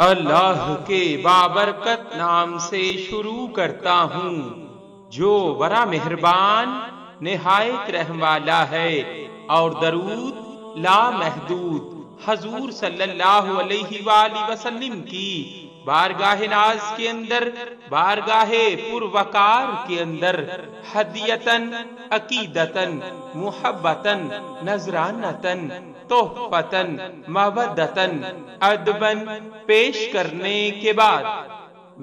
اللہ کے بابرکت نام سے شروع کرتا ہوں جو بڑا مہربان نہایت رحم والا ہے، اور درود لامحدود حضور صلی اللہ علیہ وآلہ وسلم کی بارگاہ ناز کے اندر، بارگاہ پروقار کے اندر ہدیتاً عقیدتاً محبتاً نذرانتاً تحفتاً مودتاً ادباً پیش کرنے کے بعد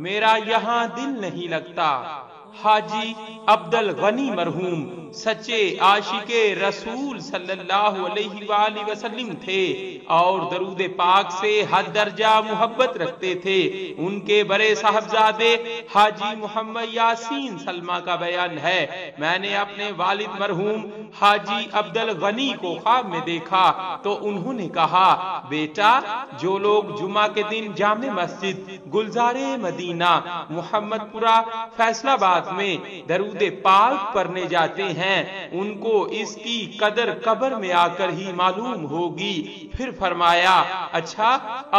میرا یہاں دل نہیں لگتا۔ حاجی عبدالغنی مرحوم سچے عاشق رسول صلی اللہ علیہ وآلہ وسلم تھے اور درود پاک سے حد درجہ محبت رکھتے تھے۔ ان کے بڑے صاحبزادے حاجی محمد یاسین سلمہ کا بیان ہے، میں نے اپنے والد مرحوم حاجی عبدالغنی کو خواب میں دیکھا تو انہوں نے کہا، بیٹا جو لوگ جمعہ کے دن جامع مسجد گلزار مدینہ محمد پورہ فیصل آباد میں درود پاک پڑھنے جاتے ہیں ان کو اس کی قدر قبر میں آ کر ہی معلوم ہوگی۔ پھر فرمایا، اچھا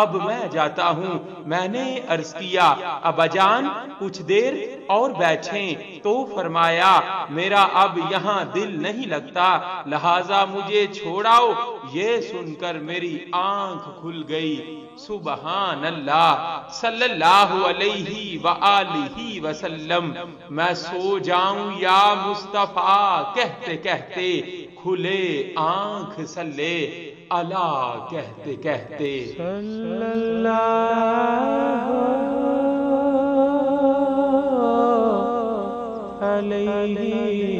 اب میں جاتا ہوں۔ میں نے عرض کیا، ابا جان کچھ دیر اور بیٹھیں، تو فرمایا، میرا اب یہاں دل نہیں لگتا لہذا مجھے چھوڑاؤ۔ یہ سن کر میری آنکھ کھل گئی۔ سبحان اللہ صلی اللہ علیہ وآلہ وسلم، میں سو جاؤں یا مصطفیٰ کہتے کہتے، کھلے آنکھ صلی اللہ کہتے کہتے۔ صلی اللہ علیہ